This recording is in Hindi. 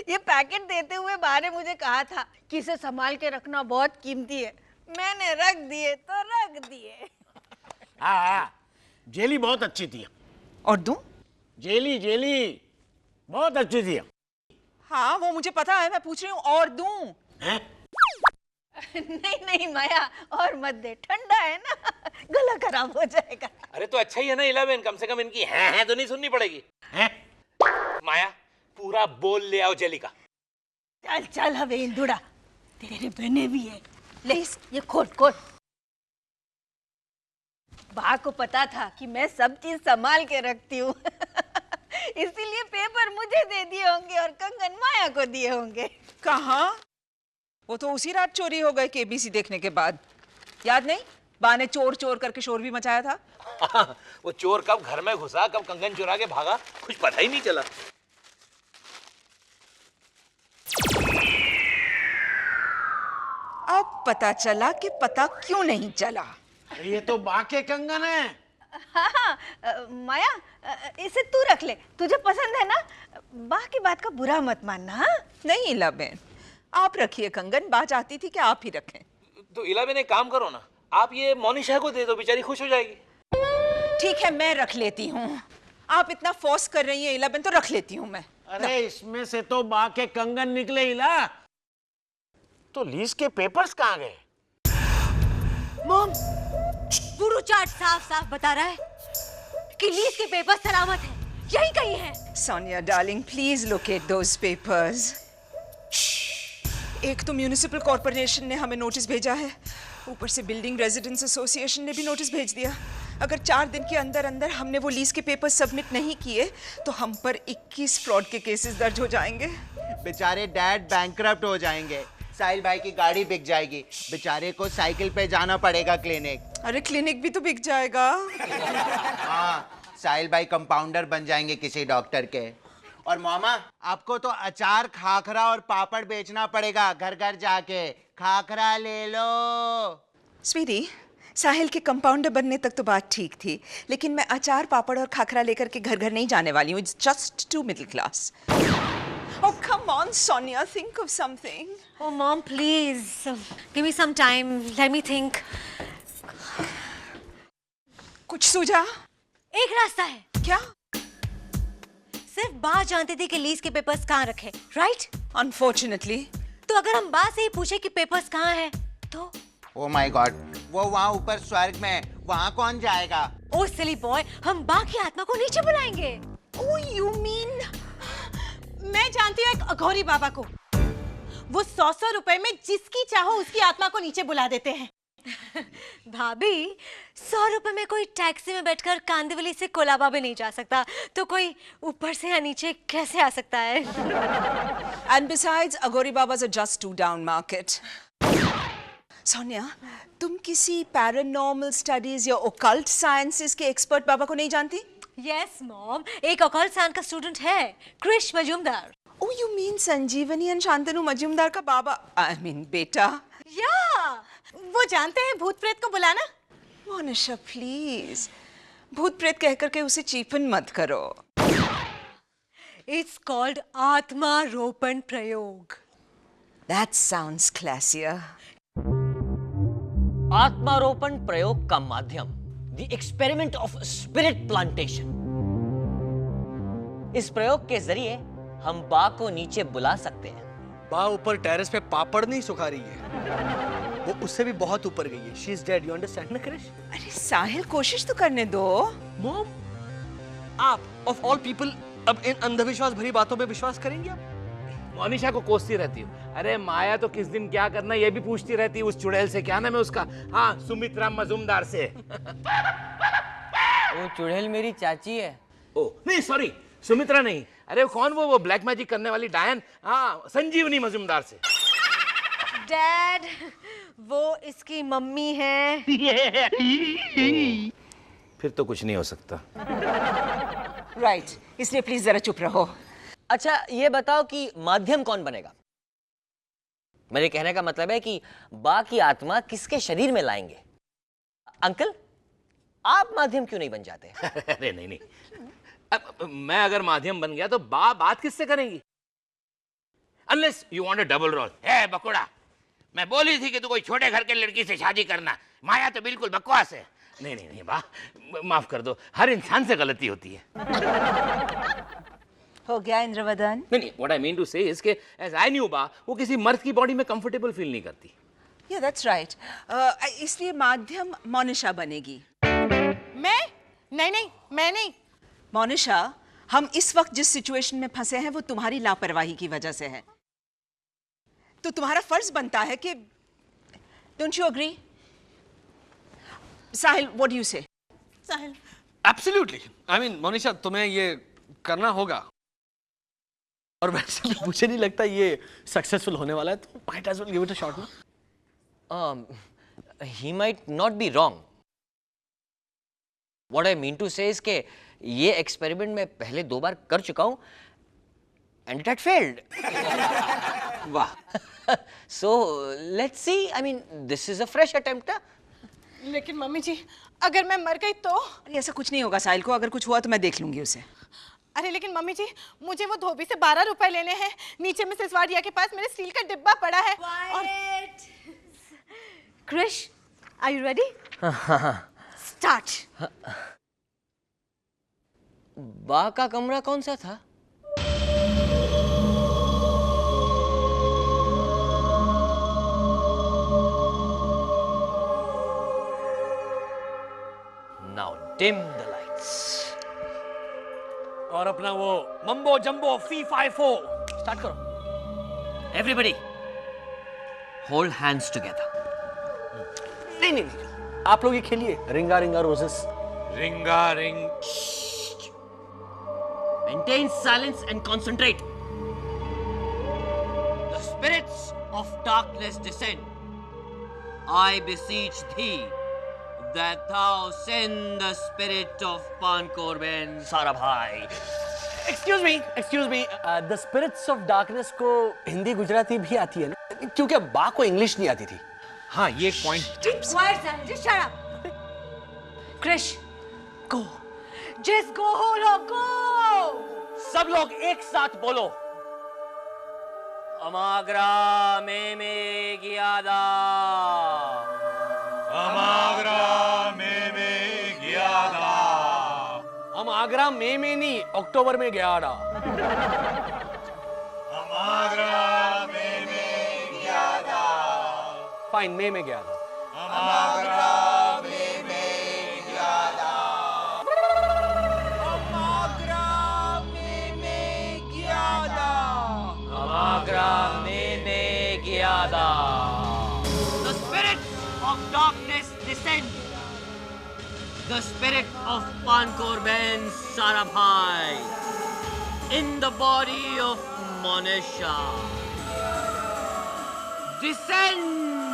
ये पैकेट देते हुए बा ने मुझे कहा था कि इसे संभाल के रखना बहुत कीमती है। मैंने रख दिए तो रख दिए। हाँ, जेली बहुत अच्छी थी। और दूं? जेली जेली बहुत अच्छी थी। हाँ वो मुझे पता है, मैं पूछ रही हूँ और दूं? हैं? नहीं नहीं माया, और मत दे, ठंडा है ना, गला खराब हो जाएगा। अरे तो अच्छा ही है ना इलाबेन, कम से कम इनकी हैं तो नहीं सुननी पड़ेगी। हैं? माया पूरा बोल ले आओ जेली का। चल चल हवे इंदुड़ा, तेरे बहने भी है। ले ये खोल खोल। बा को पता था कि मैं सब चीज संभाल के रखती हूँ इसीलिए पेपर मुझे दे दिए होंगे और कंगन माया को दिए होंगे। कहाँ? वो तो उसी रात चोरी हो गए केबीसी देखने के बाद। याद नहीं, बा ने चोर चोर करके शोर भी मचाया था। वो चोर कब घर में घुसा, कब कंगन चुरा के भागा, कुछ पता ही नहीं चला। अब पता चला कि पता क्यों नहीं चला। ये तो बा के कंगन है। हाँ, माया इसे तू रख ले, तुझे पसंद है ना। बा की बात का बुरा मत मानना। हाँ? नहीं इलाबेन, आप रखिए कंगन, बा चाहती थी कि आप ही रखें। तो इलाबेन एक काम करो ना, आप ये मोनिशा को दे दो, बेचारी खुश हो जाएगी। ठीक है मैं रख लेती हूँ। आप इतना फोर्स कर रही हैं इलाबेन, तो रख लेती हूँ मैं। अरे इसमें से तो बा के कंगन निकले इला। तो लीज के पेपर्स कहाँ गए? मॉम, गुरु चार्ट साफ साफ बता रहा है कि लीज के पेपर सलामत है, यही कहीं है। Sonia darling, please look at those papers. एक तो म्यूनिसिपल कॉर्पोरेशन ने हमें नोटिस भेजा है, ऊपर से बिल्डिंग रेजिडेंट्स एसोसिएशन ने भी नोटिस भेज दिया। अगर 4 दिन के अंदर अंदर हमने वो लीज के पेपर सबमिट नहीं किए तो हम पर 21 फ्रॉड के केसेस दर्ज हो जाएंगे। बेचारे डैड बैंकरप्ट हो जाएंगे, साहिल भाई की गाड़ी बिक जाएगी, बेचारे को साइकिल पे जाना पड़ेगा क्लिनिक। अरे क्लिनिक भी तो बिक जाएगा। हाँ, साहिल भाई कंपाउंडर बन जाएंगे किसी डॉक्टर के। और मामा आपको तो अचार, खाखरा और पापड़ बेचना पड़ेगा, घर घर जाके खाखरा ले लो। स्वीटी, साहिल के कंपाउंडर बनने तक तो बात ठीक थी, लेकिन मैं अचार, पापड़ और खाखरा लेकर के घर घर नहीं जाने वाली हूँ। It's just too middle class. Oh, come on, Sonia, think of something. Oh, Mom, please, give me some time. Let me think. कुछ सूझा? एक रास्ता है। क्या? सिर्फ बा जानती थी कि लीज के पेपर्स कहाँ रखे, राइट? Unfortunately. तो अगर हम बा से ही पूछे कि पेपर्स कहाँ हैं, तो? Oh my God, वो वहाँ ऊपर स्वर्ग में है, वहाँ कौन जाएगा? Oh, silly boy, हम बा की आत्मा को नीचे बुलाएंगे। Oh, you mean? मैं जानती हूँ एक अघोरी बाबा को, वो 100 रुपए में जिसकी चाहो उसकी आत्मा को नीचे बुला देते हैं। भाभी, 100 रुपए में कोई टैक्सी में बैठकर कांदिवली से कोलाबा भी नहीं जा सकता, तो कोई ऊपर से या नीचे कैसे आ सकता है? And besides, Aghori Babas are just too down market. Sonia, तुम किसी पैरानॉर्मल स्टडीज या ओकल्ट साइंसेस के एक्सपर्ट बाबा को नहीं जानती? Yes, Mom, एक ऑकल्ट साइंस का स्टूडेंट है, Krrish Majumdar. Oh, you mean संजीवनी और शांतनु मजूमदार का बाबा? I mean बेटा। या, वो जानते हैं भूत प्रेत को बुलाना। मोनिशा प्लीज, भूत प्रेत कहकर के उसे चीपन मत करो। It's called आत्मारोपण प्रयोग। That sounds classier. आत्मारोपण प्रयोग का माध्यम, the experiment of spirit plantation. इस प्रयोग के जरिए हम बा को नीचे बुला सकते हैं। बा ऊपर टेरेस पे पापड़ नहीं सुखा रही है, वो उससे भी बहुत ऊपर गई है। She is dead, you understand ना क्रिश? अरे साहिल, कोशिश तो करने दो। मॉम, आप ऑफ ऑल पीपल अब इन अंधविश्वास भरी बातों पे विश्वास करेंगे आप? मोनिशा को कोसती रहती हूँ। अरे माया तो किस दिन क्या करना ये भी पूछती रहती है उस चुड़ैल से, क्या नाम है उसका? हाँ, सुमित्रा मजूमदार से। वो चुड़ैल मेरी चाची है। ओ नहीं, सॉरी, सुमित्रा नहीं। अरे कौन वो ब्लैक मैजिक करने वाली डायन? हाँ, संजीवनी मजूमदार से। डैड, वो इसकी मम्मी है। फिर तो कुछ नहीं हो सकता। राइट, इसलिए प्लीज जरा चुप रहो। अच्छा ये बताओ कि माध्यम कौन बनेगा? मेरे कहने का मतलब है कि बा की आत्मा किसके शरीर में लाएंगे? अंकल, आप माध्यम क्यों नहीं बन जाते? अरे नहीं, अब मैं अगर माध्यम बन गया तो बात किससे करेंगी? Unless you want a double role. है बकोड़ा, मैं बोली थी कि तू कोई छोटे घर के लड़की से शादी करना। माया तो बिल्कुल बकवास है। नहीं नहीं नहीं वाह, माफ कर दो, हर इंसान से गलती होती है। हो गया इंद्रवदन? नहीं नहीं, व्हाट आई मीन टू से इज के एज आई न्यू बा, वो किसी मर्द की बॉडी में कंफर्टेबल फील नहीं करती। या दैट्स राइट। इसलिए माध्यम मोनिशा बनेगी। मैं नहीं, मैं नहीं। मोनिशा, हम इस वक्त जिस सिचुएशन में फंसे हैं वो तुम्हारी लापरवाही की वजह से है। तो तुम्हारा फर्ज बनता है कि don't you agree? Sahil, what do you say? Sahil, absolutely. I mean Monisha, तुम्हें ये करना होगा, और वैसे भी मुझे नहीं लगता ये सक्सेसफुल होने वाला है, तो might as well give it a shot ना। he might not be wrong. What I mean to say is कि ये एक्सपेरिमेंट मैं पहले 2 बार कर चुका हूं and it had failed. वाह। So let's see. I mean, this is a fresh attempt. लेकिन मम्मी जी, अगर मैं मर गई तो? अरे ऐसा कुछ नहीं होगा साहिल को, अगर कुछ हुआ तो मैं देख लूंगी उसे। अरे लेकिन मम्मी जी, मुझे वो धोबी से 12 रुपए लेने हैं। नीचे में सिसवाड़िया के पास मेरे स्टील का डिब्बा पड़ा है। और Krish, are you ready? Start. बा का कमरा कौन सा था? Now dim the lights. और अपना वो मम्बो जंबो फी 5-4 स्टार्ट करो। Everybody, hold hands together. नहीं नहीं नहीं, आप लोग ये खेलिए रिंगा रिंगा रोजेस। रिंगा ring. Maintain silence and concentrate. The spirits of darkness descend. I beseech thee that thou send the spirit of Pankorben Sarabhai. Excuse me, the spirits of darkness को हिंदी गुजराती भी आती है ना, क्योंकि बा को इंग्लिश नहीं आती थी। हाँ, ये एक point. Quiet, Sam. Just shut up. Krish, go. Just go, go. सब लोग एक साथ बोलो। अमाग्रा में गियादा। अमाग्रा में गियादा। हम आगरा मई में नहीं, अक्टूबर में गया था। अमाग्रा में गियादा। फाइन, मई में गया था। अमाग्रा में गियादा। अमाग्रा में गियादा। The spirits of darkness descend. The spirit of Pankorben Sarabhai in the body of Monisha. Descend!